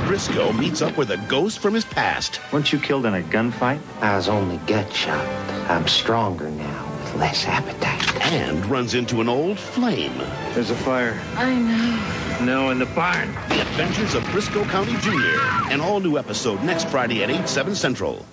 Brisco meets up with a ghost from his past. Weren't you killed in a gunfight? I was only gut shot. I'm stronger now with less appetite. And runs into an old flame. There's a fire. I know. No, in the barn. The Adventures of Brisco County Jr. An all-new episode next Friday at 8, 7 Central.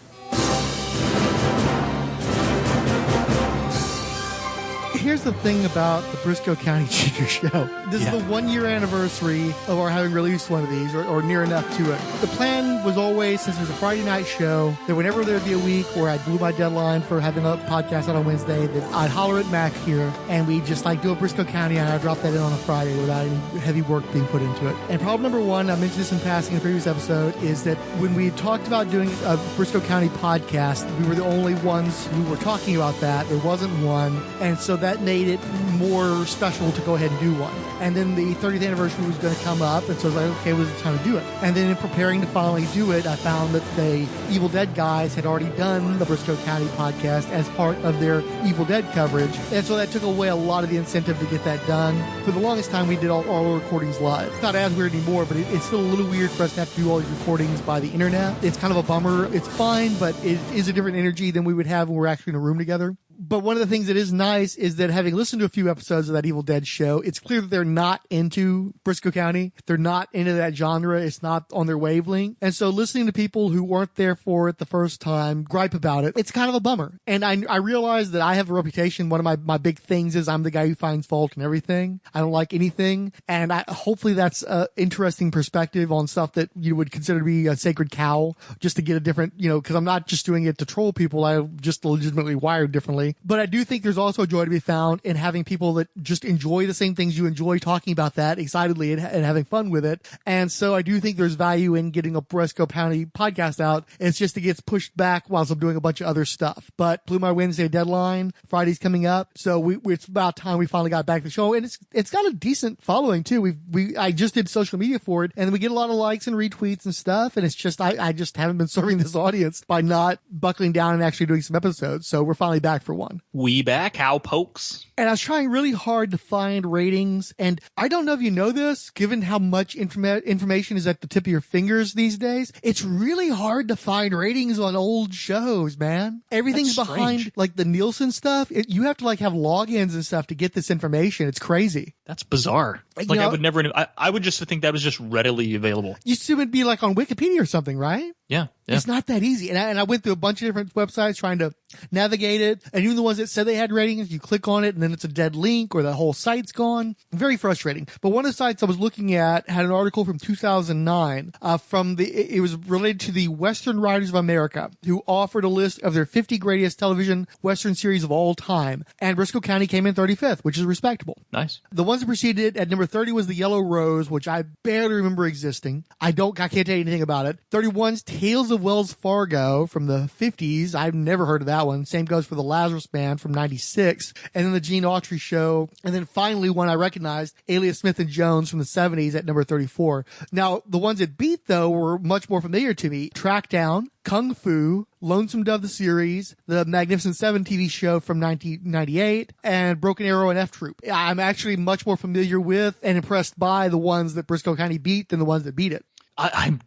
Here's the thing about the Brisco County Junior Show. This is the 1-year anniversary of our having released one of these, or near enough to it. The plan was always, since it was a Friday night show, that whenever there would be a week where I blew my deadline for having a podcast out on Wednesday, that I'd holler at Mac here, and we'd just do a Brisco County, and I'd drop that in on a Friday without any heavy work being put into it. And problem number one, I mentioned this in passing in the previous episode, is that when we talked about doing a Brisco County podcast, we were the only ones who were talking about that. There wasn't one, and so that made it more special to go ahead and do one. And then the 30th anniversary was going to come up, and so I was like, okay, it was the time to do it. And then in preparing to finally do it, I found that the Evil Dead guys had already done the Brisco County podcast as part of their Evil Dead coverage, and so that took away a lot of the incentive to get that done. For the longest time, we did all our recordings live. It's not as weird anymore, but it's still a little weird for us to have to do all these recordings by the internet. It's kind of a bummer. It's fine, but it is a different energy than we would have when we're actually in a room together. But one of the things that is nice is that having listened to a few episodes of that Evil Dead show, it's clear that they're not into Brisco County. They're not into that genre. It's not on their wavelength. And so listening to people who weren't there for it the first time gripe about it, it's kind of a bummer. And I realize that I have a reputation. One of my big things is I'm the guy who finds fault in everything. I don't like anything. And hopefully that's an interesting perspective on stuff that you would consider to be a sacred cow, just to get a different, because I'm not just doing it to troll people. I'm just legitimately wired differently. But I do think there's also joy to be found in having people that just enjoy the same things you enjoy, talking about that excitedly and having fun with it. And so I do think there's value in getting a Brisco County podcast out. It's just it gets pushed back whilst I'm doing a bunch of other stuff. But blew my Wednesday deadline. Friday's coming up. So it's about time we finally got back to the show. And it's got a decent following too. I just did social media for it, and we get a lot of likes and retweets and stuff. And it's just, I just haven't been serving this audience by not buckling down and actually doing some episodes. So we're finally back for one. We back, cowpokes. And I was trying really hard to find ratings, and I don't know if you know this, given how much information is at the tip of your fingers these days, it's really hard to find ratings on old shows, man. Everything's behind, the Nielsen stuff. You have to, have logins and stuff to get this information. It's crazy. That's bizarre. I would never, I would just think that was just readily available. You assume it'd be on Wikipedia or something, right? Yeah. It's not that easy. And I went through a bunch of different websites trying to navigate it. And even the ones that said they had ratings, you click on it and then it's a dead link or the whole site's gone. Very frustrating. But one of the sites I was looking at had an article from 2009 it was related to the Western Writers of America, who offered a list of their 50 greatest television Western series of all time. And Brisco County came in 35th, which is respectable. Nice. The ones that preceded at number 30 was The Yellow Rose, which I barely remember existing. I can't tell you anything about it. 31's Tales of Wells Fargo from the 50s. I've never heard of that one. Same goes for The Lazarus Band from 96. And then The Gene Autry Show. And then finally one I recognized, Alias Smith and Jones from the 70s at number 34. Now, the ones that beat, though, were much more familiar to me. Trackdown, Kung Fu, Lonesome Dove the series, the Magnificent Seven TV show from 1998, and Broken Arrow and F Troop. I'm actually much more familiar with and impressed by the ones that Brisco County beat than the ones that beat it. I'm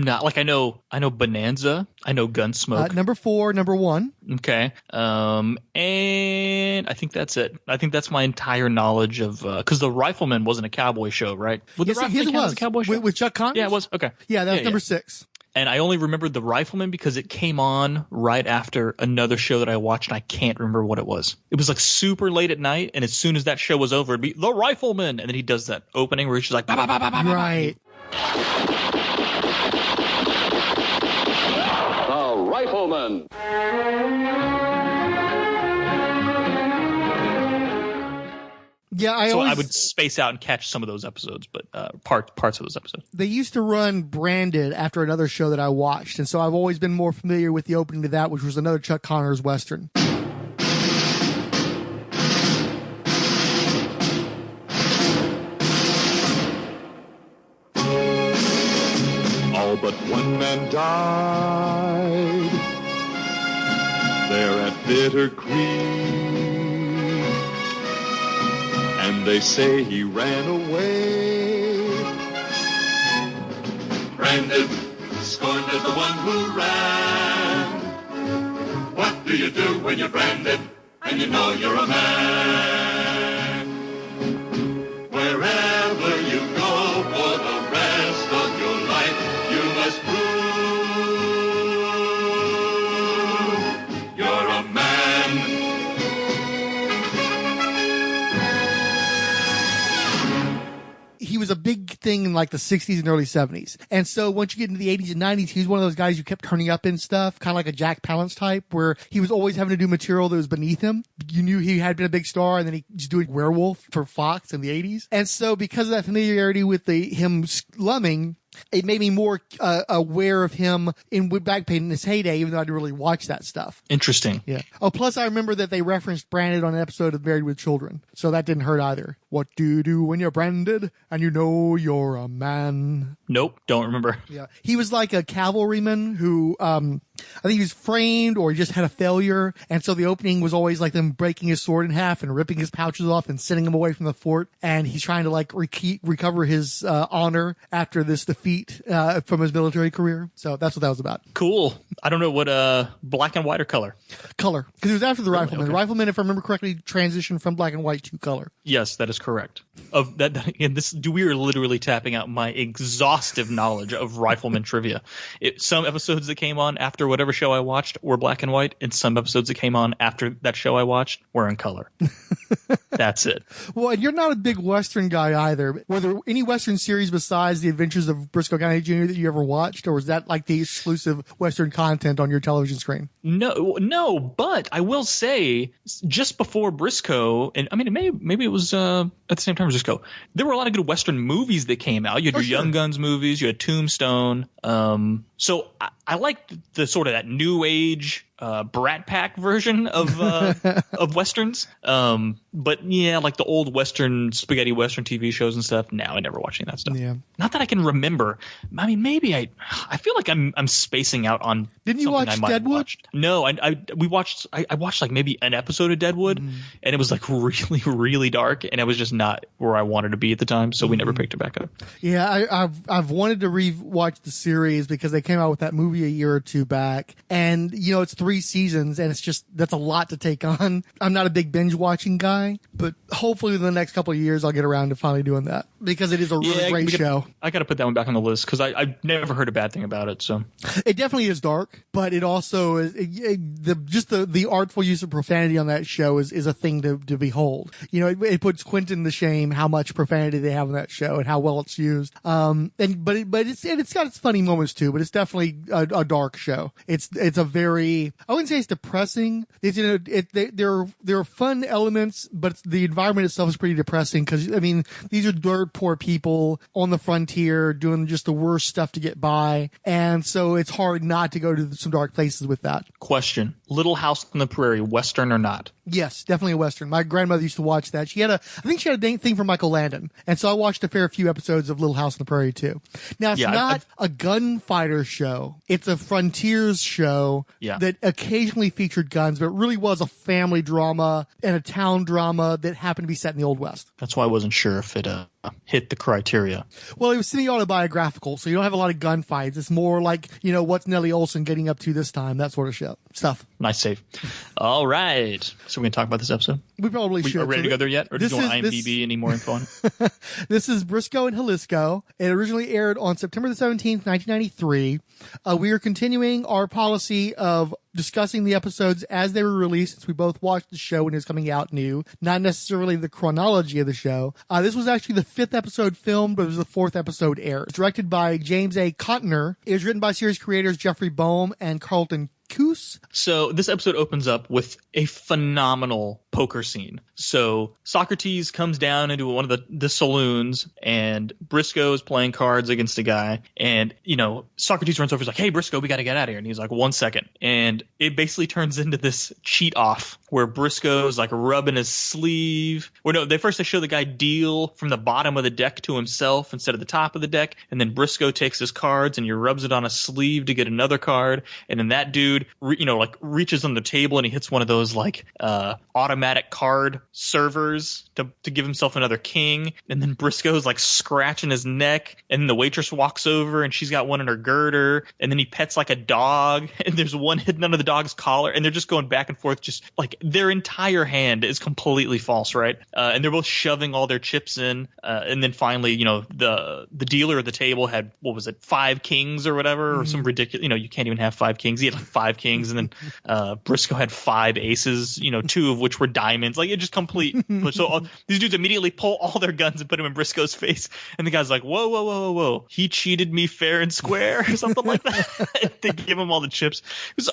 not I know Bonanza, I know Gunsmoke. Number 4, number 1. Okay. And I think that's it. I think that's my entire knowledge of, cause the Rifleman wasn't a cowboy show, right? Yes, it was a cowboy show with Chuck Connors. Yeah, it was. Okay. Yeah, that was number 6. And I only remembered the Rifleman because it came on right after another show that I watched, and I can't remember what it was. It was super late at night, and as soon as that show was over, it'd be the Rifleman, and then he does that opening where he's just like, bah, bah, bah, bah, bah, bah. Right. The Rifleman. Yeah, I would space out and catch some of those episodes, but parts of those episodes. They used to run Branded after another show that I watched, and so I've always been more familiar with the opening to that, which was another Chuck Connors Western. All but one man died there at Bitter Creek. And they say he ran away branded, scorned as the one who ran. What do you do when you're branded and you know you're a man? Wherever you go for the rest of your life, you must prove you're a man. He was a big thing in like the 60s and early 70s. And so once you get into the 80s and 90s, he was one of those guys who kept turning up in stuff, kind of like a Jack Palance type, where he was always having to do material that was beneath him. You knew he had been a big star, and then he was doing Werewolf for Fox in the 80s. And so because of that familiarity with him slumming, it made me more aware of him in back pain in his heyday, even though I didn't really watch that stuff. Interesting. Yeah. Oh, plus I remember that they referenced Branded on an episode of Married with Children, so that didn't hurt either. What do you do when you're branded and you know you're a man? Nope, don't remember. Yeah. He was like a cavalryman who, I think he was framed or he just had a failure. And so the opening was always like them breaking his sword in half and ripping his pouches off and sending him away from the fort. And he's trying to like recover his honor after this defeat from his military career. So that's what that was about. Cool. I don't know what black and white or color. Color, because it was after the Rifleman. Okay. The Rifleman, if I remember correctly, transitioned from black and white to color. Yes, that is correct. Of that, and we are literally tapping out my exhaustive knowledge of Rifleman trivia. Some episodes that came on after whatever show I watched were black and white, and some episodes that came on after that show I watched were in color. That's it. Well, and you're not a big Western guy either. Were there any Western series besides The Adventures of Brisco County Jr. that you ever watched, or was that like the exclusive Western content on your television screen? No, but I will say just before Brisco, and I mean, maybe it was at the same time as Brisco, there were a lot of good Western movies that came out. You had your Young Guns movies, you had Tombstone. So I liked the sort of that new age Brat Pack version of Westerns. But yeah, like the old Western, spaghetti Western TV shows and stuff. No, I never watched any of that stuff. Yeah. Not that I can remember. I mean, maybe I feel like I'm spacing out on. Didn't you watch Deadwood? No, I watched like maybe an episode of Deadwood, and it was like really, really dark, and it was just not where I wanted to be at the time, so we never picked it back up. Yeah, I've wanted to rewatch the series because they came out with that movie a year or two back, and you know it's 3 seasons, and it's just that's a lot to take on. I'm not a big binge watching guy, but hopefully in the next couple of years I'll get around to finally doing that because it is a really great show. I got to put that one back on the list because I've never heard a bad thing about it. So it definitely is dark, but it also is the artful use of profanity on that show is a thing to behold. You know, it puts Quentin to shame how much profanity they have on that show and how well it's used. But it's got its funny moments too. But it's definitely a dark show. It's a very, I wouldn't say it's depressing. There are fun elements, but the environment itself is pretty depressing because I mean these are dirt poor people on the frontier doing just the worst stuff to get by, and so it's hard not to go to some dark places with that. Question: Little House on the Prairie, Western or not? Yes, definitely a Western. My grandmother used to watch that. I think she had a thing for Michael Landon. And so I watched a fair few episodes of Little House on the Prairie too. Now it's not a gunfighter show. It's a frontiers show that occasionally featured guns, but it really was a family drama and a town drama that happened to be set in the Old West. That's why I wasn't sure if it hit the criteria. Well, it was semi-autobiographical, so you don't have a lot of gunfights. It's more like, you know, what's Nellie Olson getting up to this time, that sort of stuff. Nice save. All right. So we're going to talk about this episode? We probably should. Are we ready to go there yet? Or do you want IMDb any more info on it? This is Brisco and Jalisco. It originally aired on September the 17th, 1993. We are continuing our policy of discussing the episodes as they were released, since we both watched the show when it was coming out new, not necessarily the chronology of the show. This was actually the 5th episode filmed, but it was the 4th episode aired. Directed by James A. Contner. It was written by series creators Jeffrey Boehm and Carlton Coos. So this episode opens up with a phenomenal poker scene. So Socrates comes down into one of the saloons, and Brisco is playing cards against a guy, and you know Socrates runs over, he's like, "Hey Brisco, we got to get out of here," and he's like, "1 second," and it basically turns into this cheat off where Brisco's like rubbing his sleeve. They show the guy deal from the bottom of the deck to himself instead of the top of the deck, and then Brisco takes his cards and he rubs it on a sleeve to get another card, and then that dude like reaches on the table and he hits one of those like automatic card servers to give himself another king. And then Briscoe's like scratching his neck, and then the waitress walks over and she's got one in her girder, and then he pets like a dog, and there's one hidden under the dog's collar, and they're just going back and forth, just like their entire hand is completely false, right? And they're both shoving all their chips in, and then finally, the dealer at the table had, what was it, 5 kings or whatever, or some ridiculous, you can't even have 5 kings. He had like 5 kings, and then Briscoe had 5 aces, 2 of which were diamonds. Like, it just complete. So these dudes immediately pull all their guns and put them in Briscoe's face, and the guy's like, whoa, whoa, whoa, whoa, whoa, he cheated me fair and square, or something like that. They give him all the chips. It was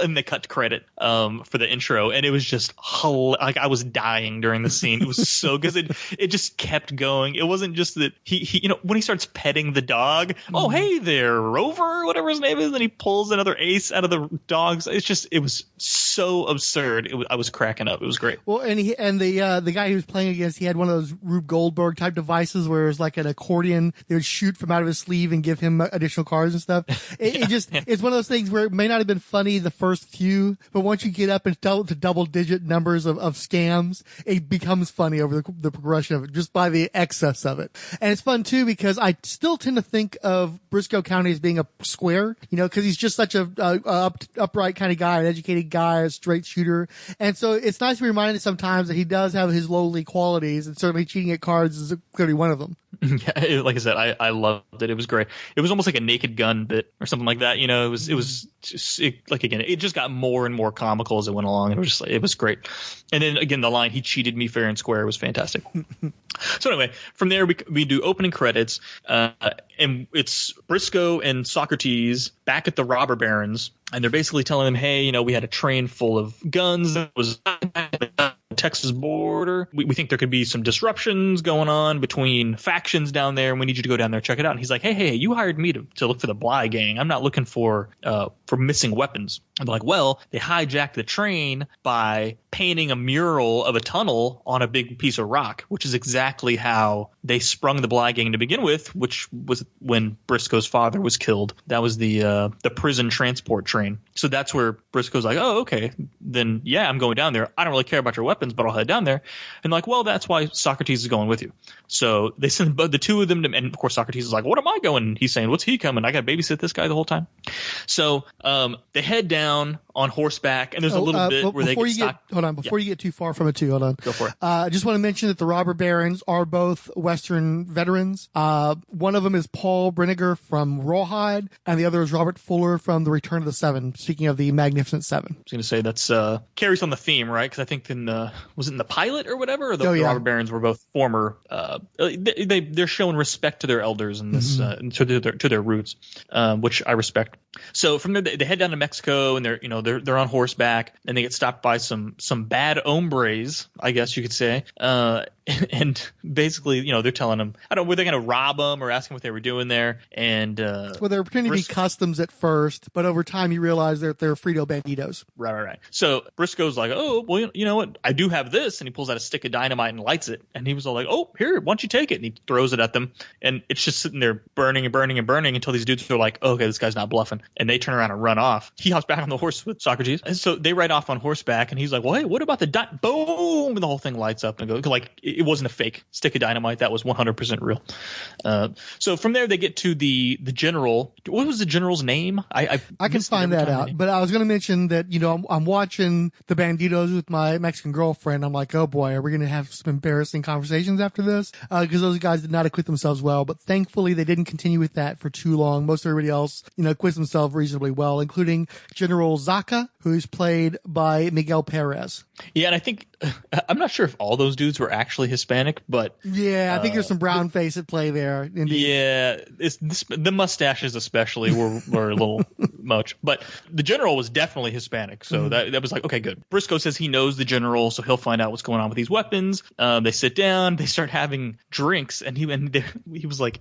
and they cut credit for the intro, and it was just like I was dying during the scene. It was so good. It just kept going. It wasn't just that he when he starts petting the dog, oh hey there, Rover, whatever his name is, and he pulls another ace out of the dogs. It was so absurd. I was cracking up. It was great. Well, and the guy he was playing against, he had one of those Rube Goldberg type devices where it was like an accordion. They would shoot from out of his sleeve and give him additional cards and stuff. It's one of those things where it may not have been funny the first few, but once you get up and to double digit numbers of scams, it becomes funny over the progression of it, just by the excess of it. And it's fun too because I still tend to think of Brisco County as being a square, because he's just such a upright kind of guy, an educated guy, a straight shooter. And so it's nice to be reminded sometimes that he does have his lowly qualities, and certainly cheating at cards is clearly one of them. Yeah, like I said, I loved it. It was great. It was almost like a Naked Gun bit or something like that. It was just like, again, it just got more and more comical as it went along. It was great. And then again, the line, he cheated me fair and square, was fantastic. So anyway, from there we do opening credits, and it's Brisco and Socrates back at the robber barons, and they're basically telling them, hey, we had a train full of guns that was Texas border. We think there could be some disruptions going on between factions down there, and we need you to go down there and check it out. And he's like, hey, you hired me to look for the Bly gang. I'm not looking for missing weapons. And they're like, well, they hijacked the train by painting a mural of a tunnel on a big piece of rock, which is exactly how they sprung the Bly gang to begin with, which was when Briscoe's father was killed. That was the prison transport train. So that's where Briscoe's like, oh, okay, then yeah, I'm going down there. I don't really care about your weapons, but I'll head down there. And like, well, that's why Socrates is going with you. So they send the two of them to, and of course Socrates is like, what am I going? He's saying, what's he coming? I got to babysit this guy the whole time. So they head down on horseback, and there's a little bit where they get stopped. Hold on, before you get too far from it too, hold on. Go for it. I just want to mention that the robber barons are both Western veterans. One of them is Paul Brinegar from Rawhide, and the other is Robert Fuller from The Return of the Seven. Speaking of the Magnificent Seven. I was going to say that's carries on the theme, right? Because I think was it in the pilot or whatever? Or the robber barons were both former. They're showing respect to their elders in this, to their roots, which I respect. So from there, they head down to Mexico, and they're on horseback, and they get stopped by some bad hombres, I guess you could say. And basically, they're telling them, I don't know, were they going to rob them or ask them what they were doing there? And well, they're pretending to be customs at first, but over time you realize that they're Frito Banditos. Right. So Briscoe's like, oh, well, you know what? I do have this, and he pulls out a stick of dynamite and lights it. And he was all like, oh, here, why don't you take it? And he throws it at them, and it's just sitting there burning and burning and burning until these dudes are like, oh, okay, this guy's not bluffing, and they turn around and run off. He hops back on the horse with Socrates, and so they ride off on horseback, and he's like, well, hey, what about the boom? And the whole thing lights up and goes like it wasn't a fake stick of dynamite. That was 100% real. So from there, they get to the general. What was the general's name? I can find that out. But I was going to mention that, I'm watching the Banditos with my Mexican girlfriend. I'm like, oh boy, are we going to have some embarrassing conversations after this? Because those guys did not acquit themselves well. But thankfully, they didn't continue with that for too long. Most everybody else, acquits themselves reasonably well, including General Zaca, who's played by Miguel Perez. Yeah, and I think I'm not sure if all those dudes were actually Hispanic, but yeah, I think there's some brown face at play there. Indeed. Yeah, the mustaches especially were a little much, but the general was definitely Hispanic, so that was like, okay, good. Briscoe says he knows the general, so he'll find out what's going on with these weapons. They sit down, they start having drinks, and he was like,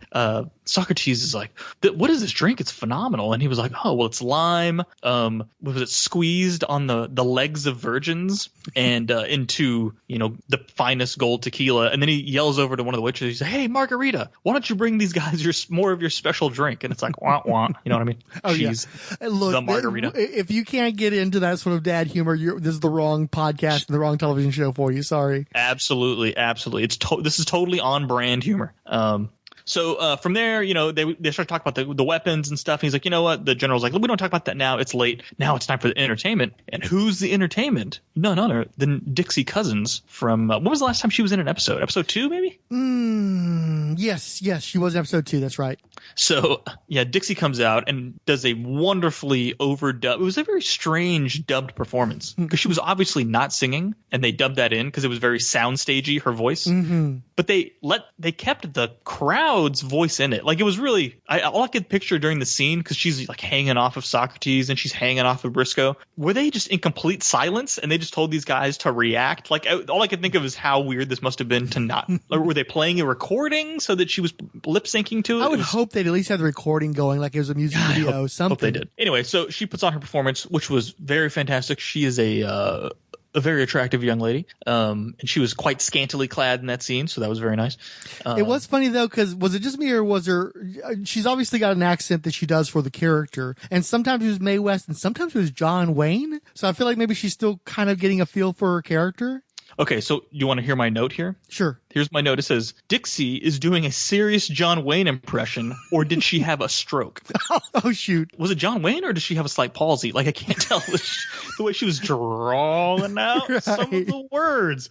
Socrates is like, what is this drink? It's phenomenal. And he was like, oh, well, it's lime. Was it squeezed on the legs of virgins and into the finest gold tequila? And then he yells over to one of the waitresses. He's like, hey, Margarita, why don't you bring these guys more of your special drink? And it's like, wah wah. You know what I mean? Oh, Cheese. Look, the margarita. If you can't get into that sort of dad humor, this is the wrong podcast and the wrong television show for you. Sorry. Absolutely. This is totally on brand humor. So from there, they start talking about the weapons and stuff. And he's like, you know what? The general's like, we don't talk about that now. It's late. Now it's time for the entertainment. And who's the entertainment? None other than Dixie Cousins from when was the last time she was in an episode? Episode 2, maybe? Yes, she was in episode 2. That's right. So yeah, Dixie comes out and does a wonderfully overdub. It was a very strange dubbed performance because she was obviously not singing, and they dubbed that in because it was very soundstagey, her voice. Mm-hmm. But they kept the crowd's voice in it. Like it was really all I could picture during the scene, because she's like hanging off of Socrates and she's hanging off of Brisco. Were they just in complete silence and they just told these guys to react? Like all I could think of is how weird this must have been to not. Or were they playing a recording so that she was lip syncing to it? I would hope they'd at least have the recording going, like it was a music video, something. Hope they did. Anyway, so she puts on her performance, which was very fantastic. She is a very attractive young lady, and she was quite scantily clad in that scene, so that was very nice. It was funny though, because was it just me, or was her? She's obviously got an accent that she does for the character, and sometimes it was Mae West, and sometimes it was John Wayne. So I feel like maybe she's still kind of getting a feel for her character. Okay, so you want to hear my note here? Sure. Here's my note. It says, Dixie is doing a serious John Wayne impression, or did she have a stroke? Oh, shoot. Was it John Wayne, or did she have a slight palsy? Like, I can't tell the way she was drawing out some of the words.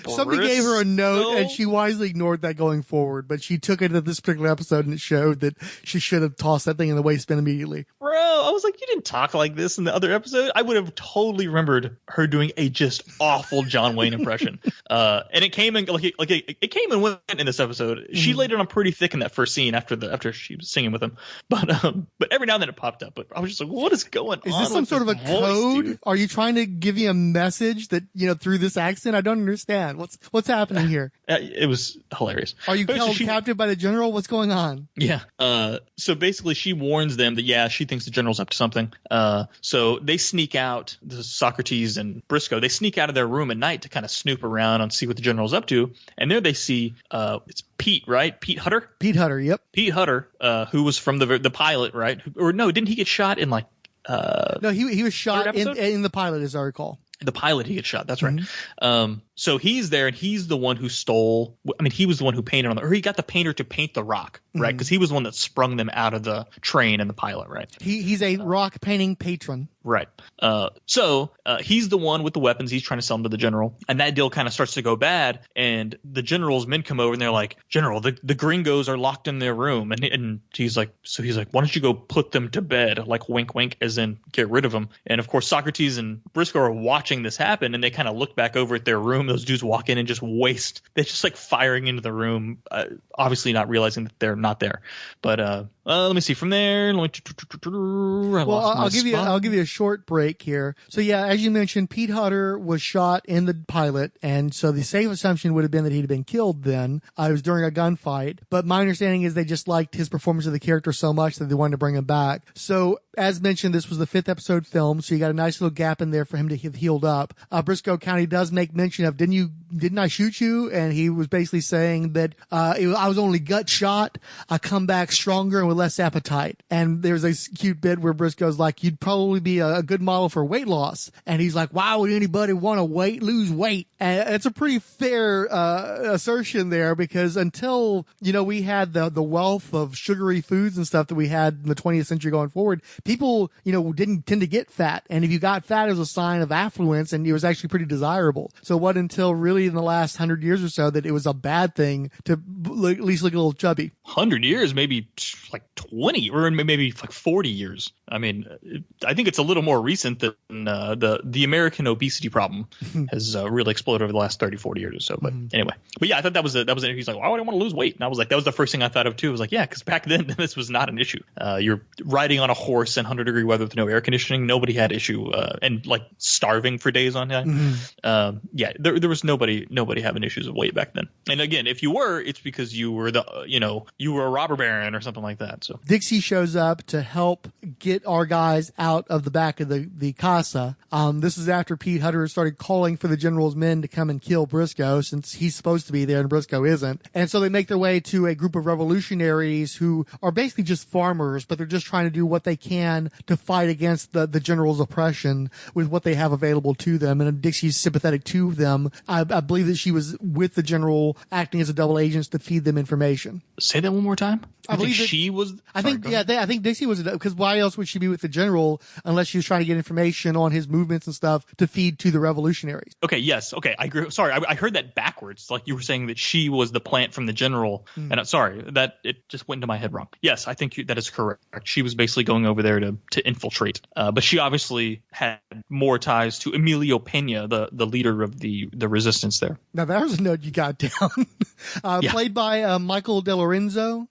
Somebody gave her a note, and she wisely ignored that going forward, but she took it at this particular episode, and it showed that she should have tossed that thing in the waste bin immediately. Bro, I was like, you didn't talk like this in the other episode. I would have totally remembered her doing a just awful John Wayne impression. And it came in it came and went in this episode. She laid it on pretty thick in that first scene after she was singing with him. But every now and then it popped up. But I was just like, what is going on? Is this some sort of a code? Dude? Are you trying to give me a message that, through this accent? I don't understand. What's happening here? It was hilarious. Are you held captive by the general? What's going on? Yeah. So basically she warns them that, she thinks the general's up to something. So they sneak out, the Socrates and Brisco, they sneak out of their room at night to kind of snoop around and see what the general's up to. And there they see it's Pete, right? Pete Hutter? Pete Hutter, yep. Pete Hutter, who was from the pilot, right? Or no, didn't he get shot in like no, he was shot in the pilot, as I recall. The pilot, he gets shot. That's right. So he's there, and he's the one who stole. I mean, he was the one who painted or he got the painter to paint the rock, right? Because he was the one that sprung them out of the train in the pilot, right? He's a rock painting patron. Right. So he's the one with the weapons. He's trying to sell them to the general, and that deal kind of starts to go bad. And the general's men come over, and they're like, "General, the gringos are locked in their room." And he's like, "Why don't you go put them to bed?" Like wink, wink, as in get rid of them. And of course, Socrates and Brisco are watching this happen, and they kind of look back over at their room. Those dudes walk in and just waste. They're just like firing into the room, obviously not realizing that they're not there. But let me see from there. I'll give you a short break here. So yeah, as you mentioned, Pete Hutter was shot in the pilot, and so the safe assumption would have been that he'd been killed then. It was during a gunfight, but my understanding is they just liked his performance of the character so much that they wanted to bring him back. So as mentioned, this was the 5th episode film, so you got a nice little gap in there for him to have healed up. Brisco County does make mention of, didn't I shoot you? And he was basically saying that I was only gut shot. I come back stronger and with less appetite. And there's a cute bit where Brisco's like, you'd probably be a good model for weight loss. And he's like, why would anybody want to lose weight? And it's a pretty fair assertion there, because until we had the wealth of sugary foods and stuff that we had in the 20th century going forward, people didn't tend to get fat, and if you got fat, it was a sign of affluence, and it was actually pretty desirable. So what until really in the last 100 years or so that it was a bad thing to at least look a little chubby? 100 years, maybe like 20 or maybe like 40 years. I mean, I think it's a little more recent than the American obesity problem has really exploded over the last 30, 40 years or so. But anyway, I thought that was he's like, why would I want to lose weight? And I was like, that was the first thing I thought of too. I was like, yeah, because back then this was not an issue. You're riding on a horse in 100-degree weather with no air conditioning. Nobody had issue and like starving for days on end. There was nobody having issues of weight back then. And again, if you were, it's because you were you were a robber baron or something like that. that. So Dixie shows up to help get our guys out of the back of the casa. This is after Pete Hutter started calling for the general's men to come and kill Brisco, since he's supposed to be there and Brisco isn't. And so they make their way to a group of revolutionaries who are basically just farmers, but they're just trying to do what they can to fight against the general's oppression with what they have available to them. And Dixie's sympathetic to them. I believe that she was with the general acting as a double agent to feed them information. Say that one more time. I believe think she was. I think Dixie was, because why else would she be with the general unless she was trying to get information on his movements and stuff to feed to the revolutionaries? Okay, yes, okay, I agree. Sorry, I heard that backwards. Like you were saying that she was the plant from the general, and sorry, that it just went into my head wrong. Yes, I think that is correct. She was basically going over there to infiltrate, but she obviously had more ties to Emilio Pena, the leader of the resistance there. Now that was a note you got down. Played by Michael De Lorenzo.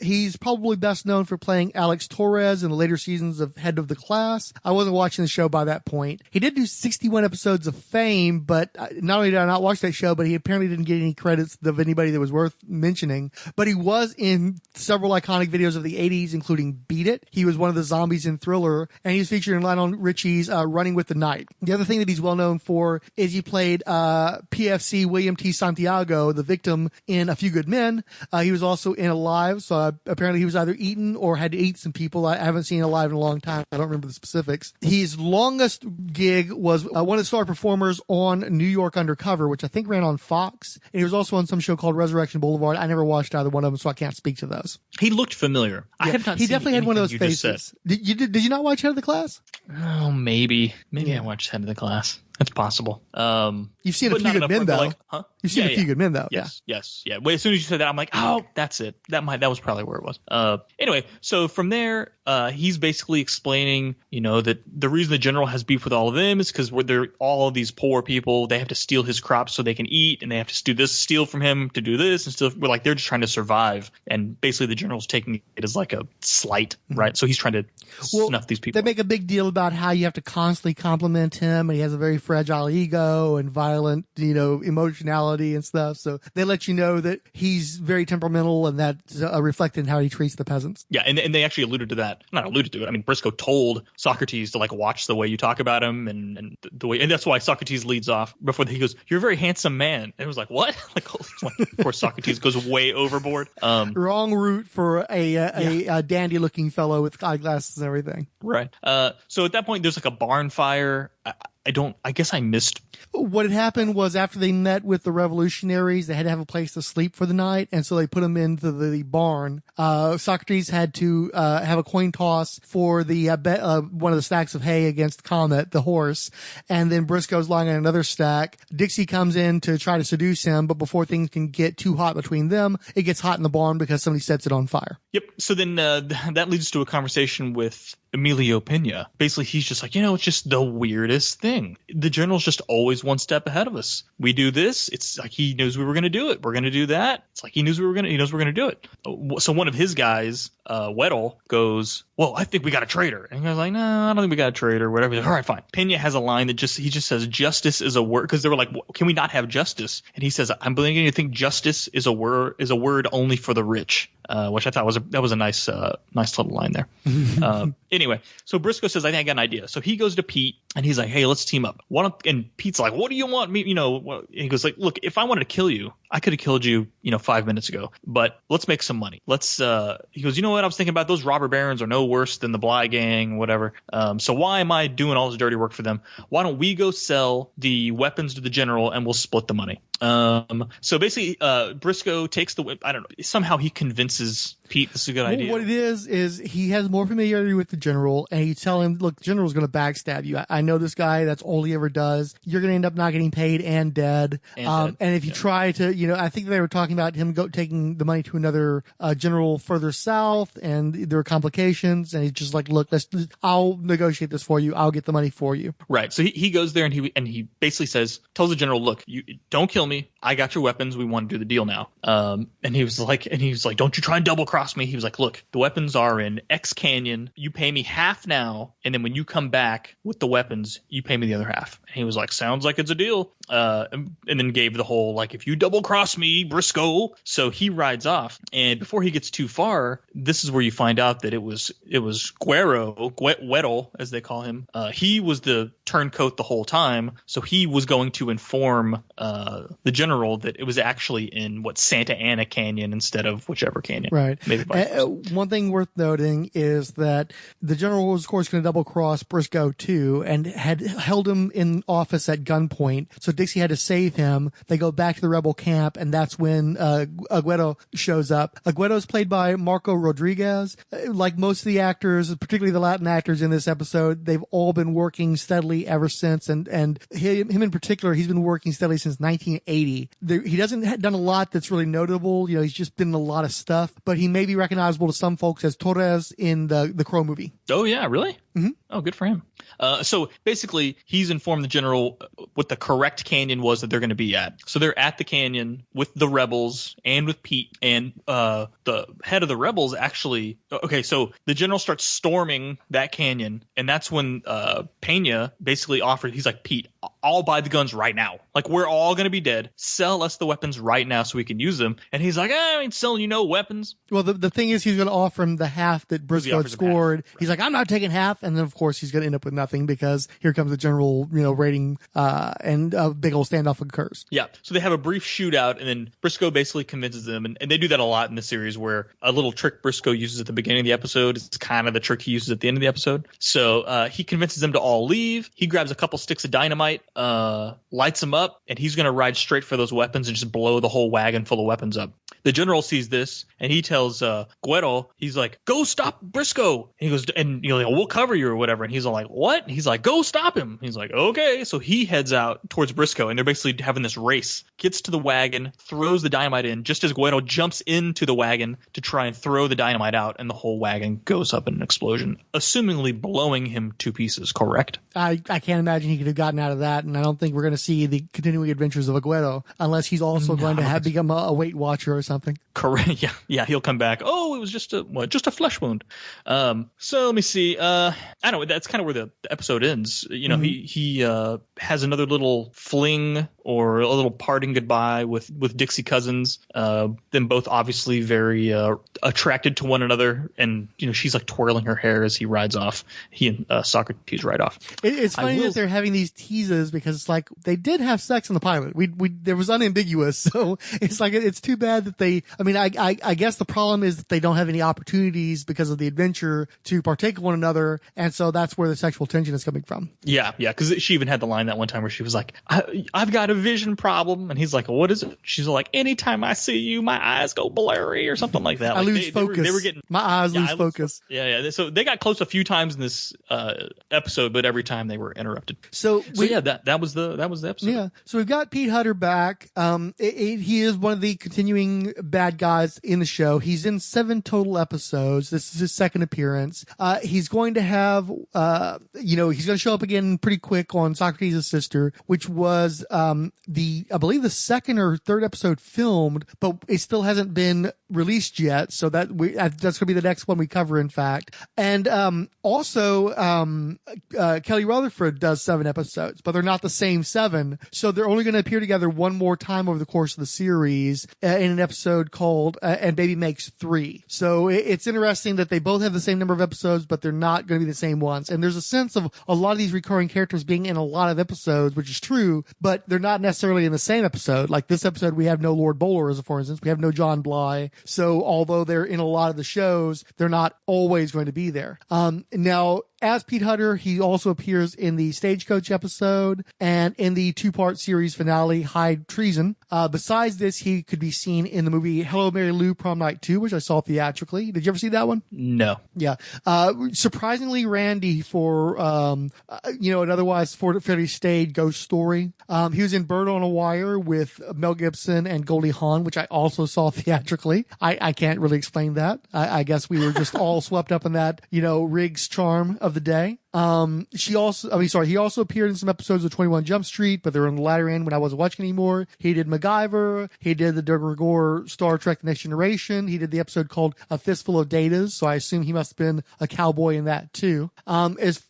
He's probably best known for playing Alex Torres in the later seasons of Head of the Class. I wasn't watching the show by that point. He did do 61 episodes of Fame, but not only did I not watch that show, but he apparently didn't get any credits of anybody that was worth mentioning. But he was in several iconic videos of the 80s, including Beat It. He was one of the zombies in Thriller, and he was featured in Lionel Richie's Running with the Night. The other thing that he's well known for is he played PFC William T. Santiago, the victim in A Few Good Men. He was also in Alive, so apparently he was either eaten or had to eat some people. I haven't seen Alive in a long time. I don't remember the specifics. His longest gig was one of the star performers on New York Undercover, which I think ran on Fox. And he was also on some show called Resurrection Boulevard. I never watched either one of them, so I can't speak to those. He looked familiar. Yeah, I have not. He definitely had one of those faces. Did you not watch Head of the Class? Oh, maybe I watched Head of the Class. That's possible. You've seen A Few Good Men, though. Like, huh? You've seen A Few Good Men, though. Yes. Wait, as soon as you said that, I'm like, oh, that's it. That was probably where it was. Anyway, so from there, he's basically explaining, that the reason the general has beef with all of them is because they're all of these poor people. They have to steal his crops so they can eat, and they have to do this, steal from him to do this, and steal. They're just trying to survive, and basically the general's taking it as like a slight, right? So he's trying to snuff these people. They make a big deal about how you have to constantly compliment him, and he has a very fragile ego and violent, emotionality and stuff. So they let you know that he's very temperamental, and that's reflected in how he treats the peasants. Yeah, and they actually alluded to that. Not alluded to it. I mean, Brisco told Socrates to watch the way you talk about him, and the way, and that's why Socrates leads off before he goes, "You're a very handsome man." And it was like, what? Of course, Socrates goes way overboard. Wrong route for a dandy-looking fellow with eyeglasses and everything. Right. So at that point, there's a barn fire. I guess I missed. What had happened was after they met with the revolutionaries, they had to have a place to sleep for the night, and so they put them into the barn. Socrates had to have a coin toss for the one of the stacks of hay against Comet, the horse, and then Brisco's lying on another stack. Dixie comes in to try to seduce him, but before things can get too hot between them, it gets hot in the barn because somebody sets it on fire. Yep. So then that leads to a conversation with Emilio Pena. Basically, he's just like, it's just the weirdest thing. The general's just always one step ahead of us. We do this. It's like he knows we were going to do it. We're going to do that. It's like he knows we're going to do it. So one of his guys, Weddle, goes, well, I think we got a traitor. And he goes like, no, I don't think we got a traitor or whatever. Like, all right, fine. Pena has a line that he just says justice is a word, because they were like, can we not have justice? And he says, I'm beginning to think justice is a word only for the rich. Which I thought was a nice little line there. Anyway, so Brisco says, I think I got an idea. So he goes to Pete and he's like, hey, let's team up. And Pete's like, what do you want me? And he goes like, look, if I wanted to kill you, I could have killed you, 5 minutes ago, but let's make some money. He goes, you know what? I was thinking about those robber barons are no worse than the Bly gang, whatever. So why am I doing all this dirty work for them? Why don't we go sell the weapons to the general and we'll split the money? So basically, Brisco takes the whip. I don't know. Somehow he convinces Pete this is a good idea. What it is he has more familiarity with the general, and he tell him, look, the general's going to backstab you. I know this guy. That's all he ever does. You're going to end up not getting paid and dead. And if you try to, I think they were talking about him taking the money to another general further south, and there were complications. And he's just like, look, I'll negotiate this for you. I'll get the money for you. Right. So he goes there and he basically tells the general, look, you don't kill me. I got your weapons. We want to do the deal now. And he was like, don't you try and double cross me. He was like, look, the weapons are in X Canyon. You pay me half now. And then when you come back with the weapons, you pay me the other half. And he was like, sounds like it's a deal. And then gave the whole, like, if you double cross me, Brisco. So he rides off. And before he gets too far, this is where you find out that it was Guero, as they call him. He was the turncoat the whole time. So he was going to inform the general that it was actually in Santa Ana Canyon instead of whichever canyon. Right. Maybe one thing worth noting is that the general was, of course, going to double cross Brisco too, and had held him in office at gunpoint. So Dixie had to save him. They go back to the rebel camp, and that's when Aguero shows up. Aguero is played by Marco Rodriguez. Like most of the actors, particularly the Latin actors in this episode, they've all been working steadily ever since. And him in particular, he's been working steadily since 1980. He hasn't done a lot that's really notable. You know, he's just been in a lot of stuff, but he may be recognizable to some folks as Torres in the Crow movie. Oh, yeah, really? Mm-hmm. Oh, good for him. So basically, he's informed the general what the correct canyon was that they're going to be at. So they're at the canyon with the rebels and with Pete. And the head of the rebels actually – okay, so the general starts storming that canyon. And that's when Pena basically offered – he's like, Pete, I'll buy the guns right now. Like, we're all going to be dead. Sell us the weapons right now so we can use them. And he's like, I ain't selling you no weapons. Well, the thing is, he's going to offer him the half that Brisco had scored. Right. He's like, I'm not taking half. And then, of course, he's going to end up with nothing because here comes the general, raiding, and a big old standoff occurs. Yeah. So they have a brief shootout, and then Brisco basically convinces them, and they do that a lot in the series, where a little trick Brisco uses at the beginning of the episode is kind of the trick he uses at the end of the episode. So he convinces them to all leave. He grabs a couple sticks of dynamite, lights them up, and he's going to ride straight for those weapons and just blow the whole wagon full of weapons up. The general sees this, and he tells Guero, he's like, go stop Brisco. And he goes, and we'll cover you or whatever. And he's all like, what? And he's like, go stop him. He's like, okay. So he heads out towards Brisco, and they're basically having this race. Gets to the wagon, throws the dynamite in, just as Guero jumps into the wagon to try and throw the dynamite out, and the whole wagon goes up in an explosion, assumingly blowing him to pieces, correct? I can't imagine he could have gotten out of that, and I don't think we're going to see the continuing adventures of Aguero unless he's also going to have become a Weight Watcher or something. Correct. Yeah. He'll come back. Oh, it was just a flesh wound. So let me see. I don't know. That's kind of where the episode ends. He has another little fling or a little parting goodbye with Dixie Cousins. Them both obviously very attracted to one another, and she's like twirling her hair as he rides off. He and Socrates ride off. It's funny that they're having these teases because it's like they did have sex in the pilot. There was unambiguous, so it's like it's too bad that they. I mean, I guess the problem is that they don't have any opportunities because of the adventure to partake of one another, and so that's where the sexual tension is coming from. Yeah, because she even had the line that one time where she was like, I've got a vision problem, and he's like, what is it? She's like, anytime I see you, my eyes go blurry or something like that. I lose focus. They were getting my eyes lose focus. Yeah. So they got close a few times in this episode, but every time they were interrupted. So that was the episode. Yeah. So we've got Pete Hutter back. He is one of the continuing bad guys in the show. He's in 7 total episodes. This is his second appearance. He's going to have, he's going to show up again pretty quick on Socrates' Sister, which was I believe the second or third episode filmed, but it still hasn't been released yet. So that's going to be the next one we cover, in fact. And also Kelly Rutherford does 7 episodes, but they're not the same 7. So they're only going to appear together one more time over the course of the series in an episode called And Baby Makes 3. So it's interesting that they both have the same number of episodes, but they're not going to be the same ones. And there's a sense of a lot of these recurring characters being in a lot of episodes, which is true, but they're not necessarily in the same episode. Like this episode, we have no Lord Bowler, for instance. We have no John Bly. So although they're in a lot of the shows, they're not always going to be there. Now, as Pete Hutter, he also appears in the Stagecoach episode and in the 2-part series finale, High Treason. Besides this, he could be seen in the movie Hello, Mary Lou, Prom Night 2, which I saw theatrically. Did you ever see that one? No. Yeah. Surprisingly randy for, an otherwise fairly staid ghost story. He was in Bird on a Wire with Mel Gibson and Goldie Hawn, which I also saw theatrically. I can't really explain that. I guess we were just all swept up in that, Riggs charm of the day. He also appeared in some episodes of 21 Jump Street, but they were on the latter end when I wasn't watching anymore. He did MacGyver. He did the de Gregor Star Trek The Next Generation. He did the episode called A Fistful of Datas, so I assume he must have been a cowboy in that too.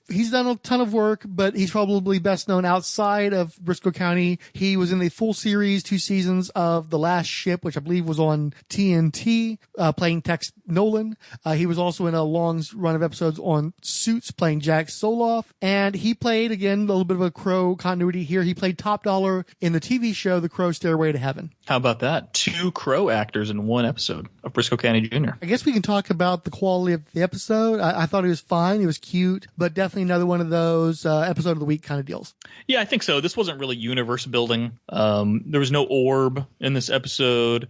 He's done a ton of work, but he's probably best known outside of Brisco County. He was in the full series, 2 seasons of The Last Ship, which I believe was on TNT, playing Tex Nolan. He was also in a long run of episodes on Suits, playing Jack Soloff. And he played, again, a little bit of a Crow continuity here. He played Top Dollar in the TV show The Crow Stairway to Heaven. How about that? 2 Crow actors in one episode of Brisco County Jr. I guess we can talk about the quality of the episode. I thought it was fine. It was cute, but definitely another one of those episode of the week kind of deals. Yeah, I think so. This wasn't really universe building. There was no orb in this episode.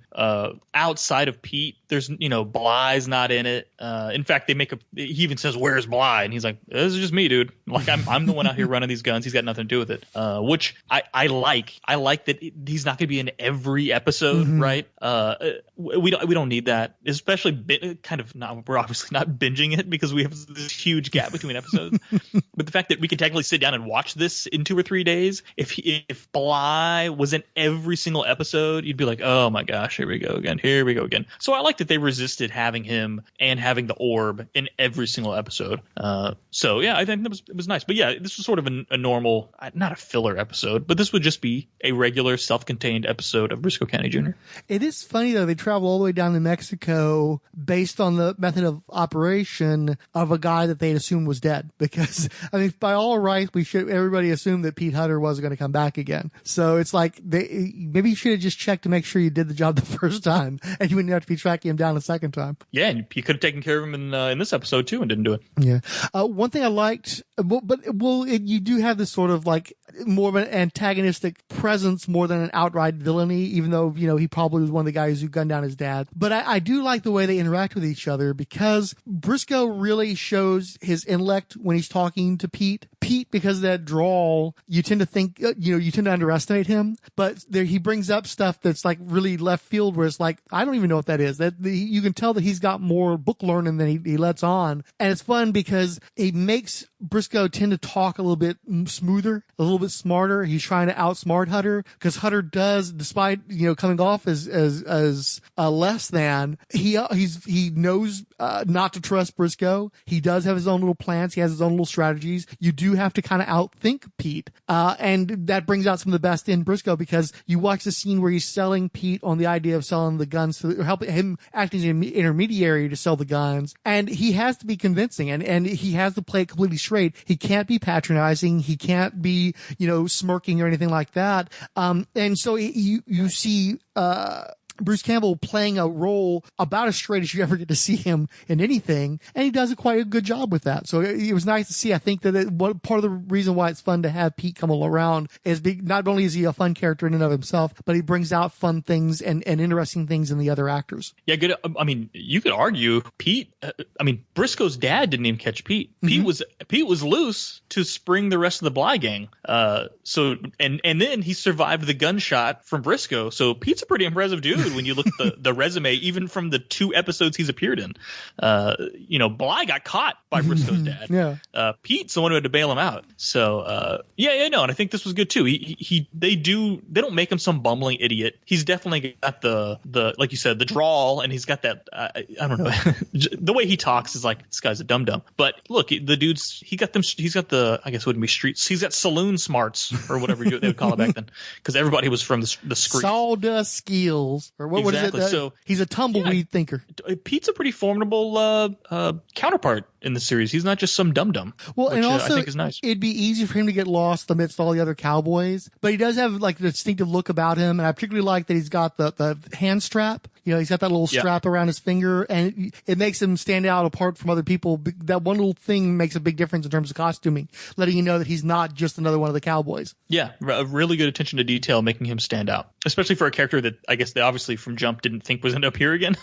Outside of Pete, there's, Bly's not in it. In fact, he even says, "Where's Bly?" And he's like, "This is just me, dude. Like, I'm the one out here running these guns. He's got nothing to do with it." Which I like. I like that he's not going to be in every episode, right? We don't need that, especially we're obviously not binging it because we have this huge gap between episodes. But the fact that we can technically sit down and watch this in 2 or 3 days, if Bly was in every single episode, you'd be like, "Oh my gosh, here we go again." So I like that they resisted having him and having the orb in every single episode. So yeah, I think it was nice. But yeah, this was sort of a normal, not a filler episode, but this would just be a regular self-contained episode of Brisco County Jr. It is funny though, they travel all the way down to Mexico based on the method of operation of a guy that they'd assumed was dead. Because by all rights, everybody assumed that Pete Hutter wasn't going to come back again. So it's like maybe you should have just checked to make sure you did the job the first time, and you wouldn't have to be tracking him down a second time. Yeah, and you could have taken care of him in this episode too, and didn't do it. Yeah. One thing I liked, you do have this sort of like more of an antagonistic presence more than an outright villainy, even though, he probably was one of the guys who gunned down his dad. But I do like the way they interact with each other, because Brisco really shows his intellect when he's talking to Pete. Pete, because of that drawl, you tend to think, you tend to underestimate him, but he brings up stuff that's like really left field where it's like, I don't even know what that is. You can tell that he's got more book learning than he lets on. And it's fun because it makes Brisco tend to talk a little bit smoother, a little bit smarter. He's trying to outsmart Hutter, because Hutter does, despite, coming off as less than, he knows not to trust Brisco. He does have his own little plans. He has his own little strategies. You do have to kind of outthink Pete. And that brings out some of the best in Brisco, because you watch the scene where he's selling Pete on the idea of selling the guns, or helping him acting as an intermediary to sell the guns. And he has to be convincing, and he has to play it completely straight. He can't be patronizing. He can't be, smirking or anything like that. And so you see, Bruce Campbell playing a role about as straight as you ever get to see him in anything, and he does quite a good job with that. So it was nice to see. I think that part of the reason why it's fun to have Pete come around is not only is he a fun character in and of himself, but he brings out fun things and interesting things in the other actors. Yeah, good. I mean, you could argue Pete. Brisco's dad didn't even catch Pete. Pete was loose to spring the rest of the Bly gang. So then he survived the gunshot from Brisco. So Pete's a pretty impressive dude when you look at the resume, even from the 2 episodes he's appeared in. Bly got caught by Brisco's dad. Yeah. Pete's the one who had to bail him out. So and I think this was good too. They don't make him some bumbling idiot. He's definitely got the like you said, the drawl, and he's got that I don't know, the way he talks is like, this guy's a dum dum. But look, the dude's he's got the, I guess it wouldn't be streets. He's got saloon smarts or whatever they would call it back then, because everybody was from the street. Sawdust skills. Or what exactly. is it? So he's a tumbleweed thinker. Pete's a pretty formidable counterpart in the series. He's not just some dum-dum. Well, which, and also, I think is nice. It'd be easy for him to get lost amidst all the other cowboys, but he does have like the distinctive look about him, and I particularly like that he's got the hand strap. He's got that little strap around his finger, and it makes him stand out apart from other people. That one little thing makes a big difference in terms of costuming, letting you know that he's not just another one of the cowboys. Yeah, a really good attention to detail, making him stand out, especially for a character that I guess they obviously from Jump didn't think was going to appear again.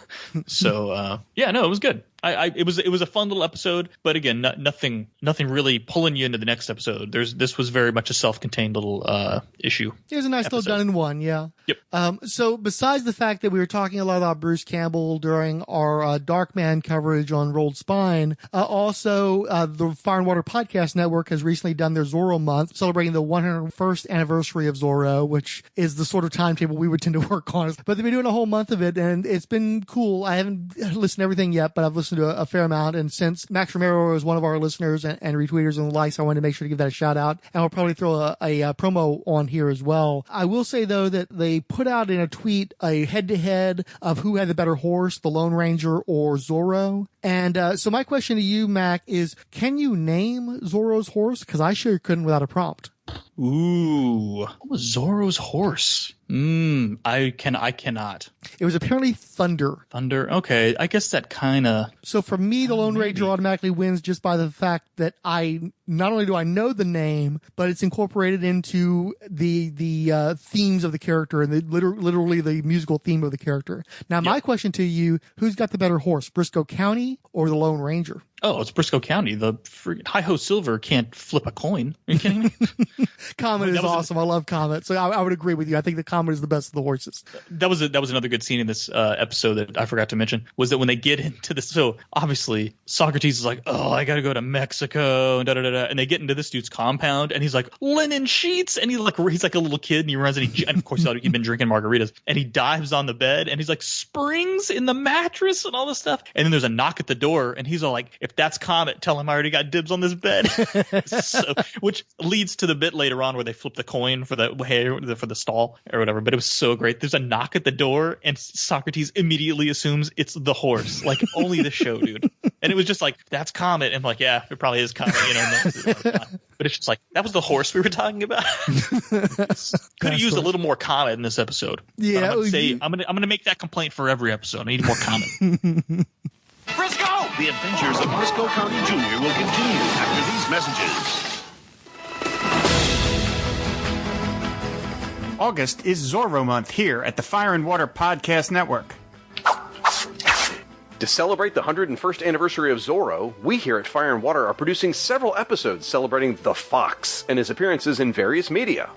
So, it was good. It was a fun little episode, but again, nothing really pulling you into the next episode. This was very much a self-contained little issue. It was a nice little done in one, yeah. Yep. So besides the fact that we were talking a lot about Bruce Campbell during our Darkman coverage on Rolled Spine, also the Fire and Water Podcast Network has recently done their Zorro month, celebrating the 101st anniversary of Zorro, which is the sort of timetable we would tend to work on. But they've been doing a whole month of it, and it's been cool. I haven't listened to everything yet, but I've listened to a fair amount. And since Max Romero is one of our listeners and retweeters and the likes, I wanted to make sure to give that a shout out. And we'll probably throw a promo on here as well. I will say, though, that they put out in a tweet a head-to-head of who had the better horse, the Lone Ranger or Zorro. And so my question to you, Mac, is can you name Zorro's horse? Because I sure couldn't without a prompt. Ooh, what was Zorro's horse? I cannot. It was apparently Thunder. Thunder. Okay, I guess that kind of. So for me, the Lone Ranger automatically wins just by the fact that not only do I know the name, but it's incorporated into the themes of the character and literally the musical theme of the character. Now, my question to you: who's got the better horse, Brisco County or the Lone Ranger? Oh, it's Brisco County. The Hi-Ho Silver can't flip a coin. Are you kidding me? Comet is awesome. I love Comet. So I would agree with you. I think the Comet is the best of the horses. That was another good scene in this episode that I forgot to mention, was that when they get into this, so obviously Socrates is like, oh, I got to go to Mexico and da-da-da-da. And they get into this dude's compound and he's like, linen sheets. And he's like a little kid and he runs and of course he'd been drinking margaritas and he dives on the bed and he's like, springs in the mattress and all this stuff. And then there's a knock at the door and he's all like, if that's Comet, tell him I already got dibs on this bed. Which leads to the bit later on where they flip the coin for the stall or whatever. But it was so great. There's a knock at the door and Socrates immediately assumes it's the horse. Like only the show, dude. And it was just like, that's Comet. And I'm like, yeah, it probably is Comet, but it's just like, that was the horse we were talking about. Could have used a little more Comet in this episode. Yeah. I'm gonna make that complaint for every episode. I need more Comet. Brisco! The adventures of Brisco County Jr. will continue after these messages. August is Zorro month here at the Fire and Water Podcast Network. To celebrate the 101st anniversary of Zorro, we here at Fire and Water are producing several episodes celebrating the Fox and his appearances in various media.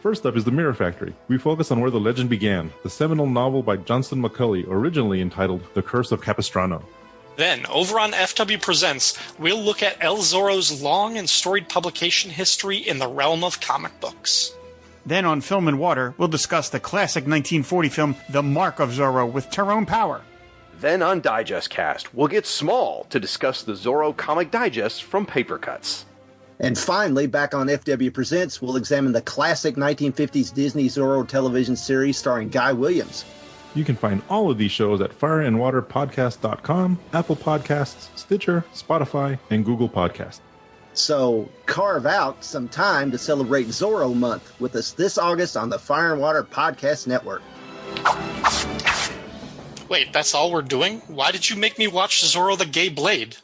First up is The Mirror Factory. We focus on where the legend began, the seminal novel by Johnston McCulley, originally entitled The Curse of Capistrano. Then, over on FW Presents, we'll look at El Zorro's long and storied publication history in the realm of comic books. Then on Film and Water, we'll discuss the classic 1940 film The Mark of Zorro with Tyrone Power. Then on Digest Cast, we'll get small to discuss the Zorro comic digests from Paper Cuts. And finally, back on FW Presents, we'll examine the classic 1950s Disney Zorro television series starring Guy Williams. You can find all of these shows at fireandwaterpodcast.com, Apple Podcasts, Stitcher, Spotify, and Google Podcasts. So carve out some time to celebrate Zorro Month with us this August on the Fire and Water Podcast Network. Wait, that's all we're doing? Why did you make me watch Zorro the Gay Blade?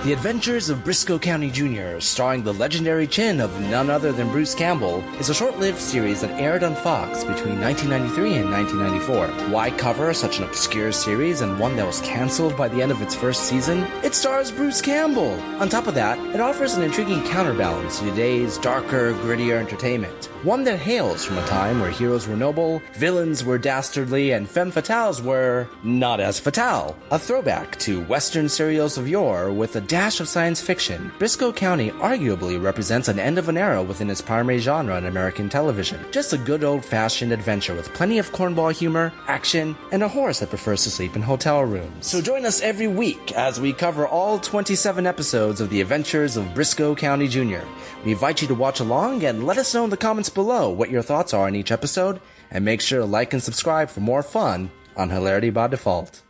The Adventures of Brisco County Jr., starring the legendary chin of none other than Bruce Campbell, is a short-lived series that aired on Fox between 1993 and 1994. Why cover such an obscure series and one that was cancelled by the end of its first season? It stars Bruce Campbell! On top of that, it offers an intriguing counterbalance to today's darker, grittier entertainment. One that hails from a time where heroes were noble, villains were dastardly, and femme fatales were not as fatale. A throwback to Western serials of yore with a dash of science fiction, Brisco County arguably represents an end of an era within its primary genre in American television. Just a good old-fashioned adventure with plenty of cornball humor, action, and a horse that prefers to sleep in hotel rooms. So join us every week as we cover all 27 episodes of The Adventures of Brisco County Jr. We invite you to watch along and let us know in the comments below what your thoughts are on each episode, and make sure to like and subscribe for more fun on Hilarity by Default.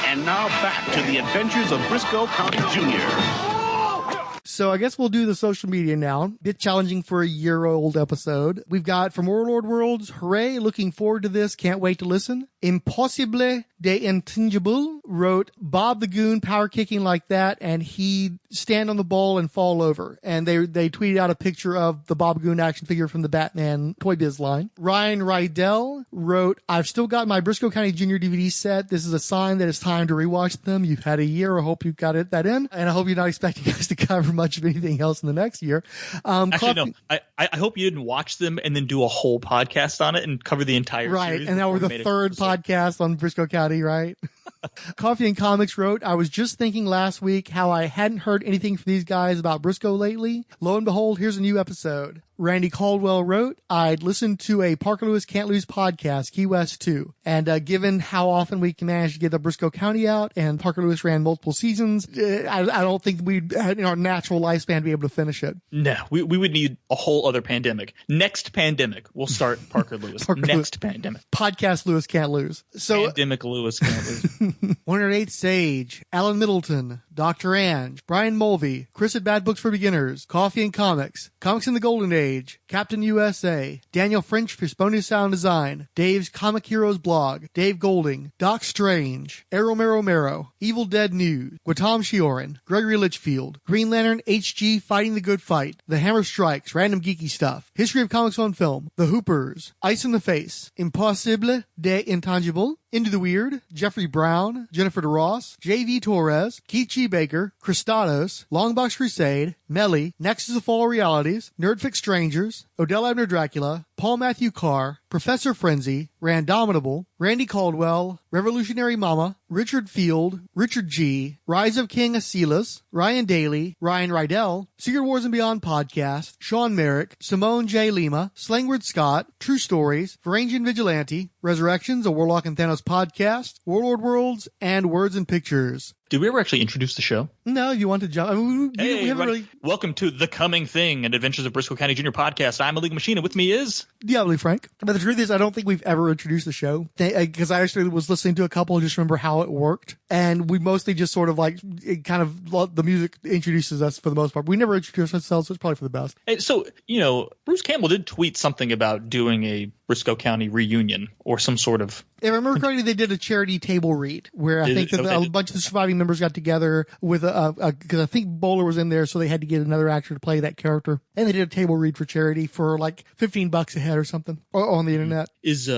And now back to the adventures of Brisco County Jr. So I guess we'll do the social media now. Bit challenging for a year-old episode. We've got from Warlord Worlds, hooray, looking forward to this, can't wait to listen. Impossible de Intangible wrote Bob the Goon power kicking like that, and he'd stand on the ball and fall over. And they tweeted out a picture of the Bob Goon action figure from the Batman Toy Biz line. Ryan Rydell wrote, I've still got my Brisco County Jr. DVD set. This is a sign that it's time to rewatch them. You've had a year. I hope you've got that in. And I hope you're not expecting us to cover much of anything else in the next year. Actually, no. I hope you didn't watch them and then do a whole podcast on it and cover the entire right. series. And now we're the third podcast on Brisco County, right? Coffee and Comics wrote, I was just thinking last week how I hadn't heard anything from these guys about Brisco lately. Lo and behold, here's a new episode. Randy Caldwell wrote, I'd listened to a Parker Lewis Can't Lose podcast, Key West 2. And given how often we can manage to get the Brisco County out, and Parker Lewis ran multiple seasons, I don't think we'd, in our natural lifespan, be able to finish it. No, we would need a whole other pandemic. Next pandemic, we'll start Parker Lewis. Pandemic. Podcast Lewis Can't Lose. So, Pandemic Lewis Can't Lose. 108th Sage, Alan Middleton, Dr. Ange, Brian Mulvey, Chris at Bad Books for Beginners, Coffee and Comics, Comics in the Golden Age, Captain USA, Daniel French for Spony Sound Design, Dave's Comic Heroes blog, Dave Golding, Doc Strange, Arrow Romero, Evil Dead News, Guatam Shioran, Gregory Litchfield, Green Lantern HG Fighting the Good Fight, The Hammer Strikes, Random Geeky Stuff, History of Comics on Film, The Hoopers, Ice in the Face, Impossible de Intangible, Into the Weird, Jeffrey Brown, Jennifer DeRoss, J.V. Torres, Keith G. Baker, Christados, Longbox Crusade, Melly, Nexus of All Realities, Nerdfix Strangers, Odell Abner Dracula, Paul Matthew Carr, Professor Frenzy, Randomitable, Randy Caldwell, Revolutionary Mama, Richard Field, Richard G., Rise of King Asilas, Ryan Daly, Ryan Rydell, Secret Wars and Beyond Podcast, Sean Merrick, Simone J. Lima, Slangward Scott, True Stories, Varangian Vigilante, Resurrections, a Warlock and Thanos podcast, Warlord Worlds, and Words and Pictures. Did we ever actually introduce the show? No, you want to jump? I mean, we haven't really. Welcome to The Coming Thing, an Adventures of Brisco County Jr. podcast. I'm a League Machine, and with me is Diablo Frank. But the truth is, I don't think we've ever introduced the show because I actually was listening to a couple and just remember how it worked. And we mostly just sort of like it kind of the music introduces us for the most part. We never introduced ourselves, so it's probably for the best. And so, Bruce Campbell did tweet something about doing a Brisco County reunion or some sort of. If I remember correctly, they did a charity table read where I think that a bunch of the surviving members got together with because I think Bowler was in there, so they had to get another actor to play that character. And they did a table read for charity for like $15 a head or something on the internet. Is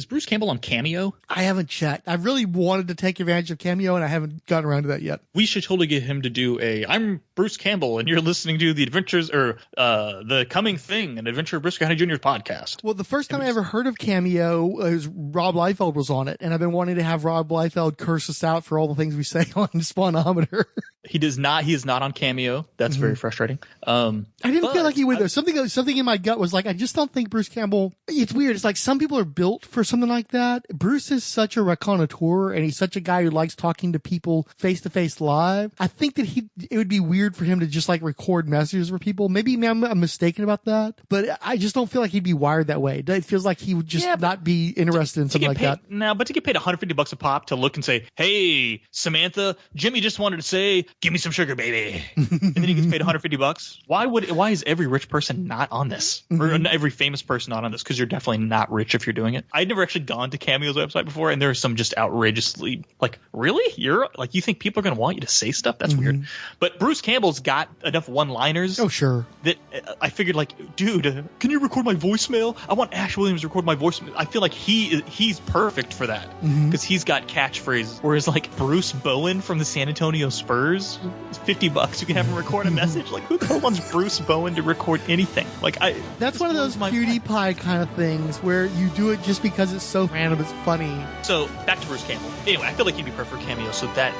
Bruce Campbell on Cameo? I haven't checked. I really wanted to take advantage of Cameo, and I haven't gotten around to that yet. We should totally get him to do I'm Bruce Campbell, and you're listening to the Adventures or The Coming Thing, an Adventure of Brisco County Jr. podcast. Well, the first time I ever heard of Cameo was Rob Liefeld was on it, and I've been wanting to have Rob Liefeld curse us out for all the things we say on Spawnometer. He is not on Cameo. That's very frustrating. I didn't feel like he would though. Something in my gut was like, I just don't think Bruce Campbell. It's weird. It's like some people are built for something like that. Bruce is such a raconteur, and he's such a guy who likes talking to people face to face live. I think that it would be weird for him to just like record messages for people. Maybe I'm mistaken about that, but I just don't feel like he'd be wired that way. It feels like he would just not be interested in something like that. No, but to get paid $150 a pop to look and say, "Hey, Samantha, Jimmy just wanted to say, give me some sugar, baby," and then he gets paid $150. Why is every rich person not on this, or every famous person not on this? Because you're definitely not rich if you're doing it. I'd never actually gone to Cameo's website before, and there are some just outrageously like, really, you're like, you think people are going to want you to say stuff? That's weird. But Bruce Campbell's got enough one-liners. Oh, sure. That I figured, like, dude, can you record my voicemail? I want Ash Williams to record my voicemail. I feel like he's perfect for that because he's got catchphrases. Whereas like Bruce Bowen from the San Antonio Spurs, $50 you can have him record a message. Like, who the hell wants Bruce Bowen to record anything? Like, that's one of those PewDiePie kind of things where you do it just because it's so random, it's funny. So back to Bruce Campbell. Anyway, I feel like he'd be perfect for Cameo. So that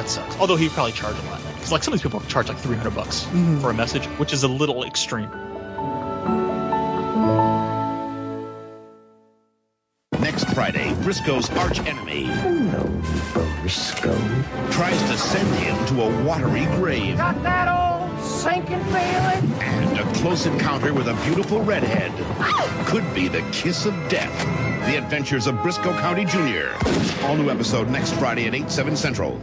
sucks. Although he'd probably charge a lot because like some of these people charge like $300 for a message, which is a little extreme. Next Friday, Brisco's arch-enemy tries to send him to a watery grave. Got that old sinking feeling? And a close encounter with a beautiful redhead could be the kiss of death. The Adventures of Brisco County Jr. All new episode next Friday at 8/7 Central.